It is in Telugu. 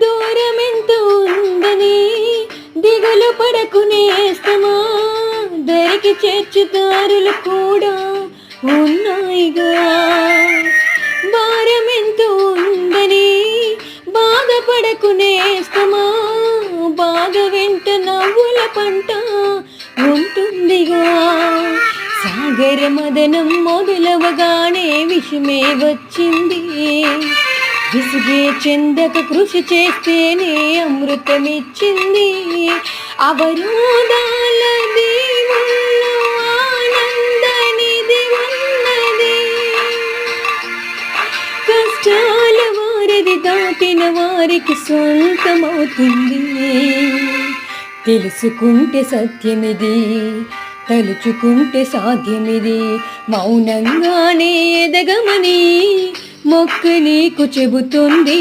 దూరమెంతో ఉందని దిగులు పడకునేస్తమా, దరికి చేర్చుదారులు కూడా ఉన్నాయిగా. భారమెంతో ఉందని బాధపడకునేస్తమా, బాధ వెంట నవ్వుల పంట ఉంటుందిగా. సాగర మదనం మొదలవగానే విషమే వచ్చింది, విసిగే చెందక కృషి చేస్తేనే అమృతమిచ్చింది. అవరోధాల దీవుల్లో ఆనందనిది ఉన్నది, కష్టాల వారిది దాటిన వారికి సొంతమవుతుంది. తెలుసుకుంటే సత్యమిది, తలుచుకుంటే సాధ్యమిది, మౌనంగానే ఎదగమని మొక్క నీకు చెబుతుంది.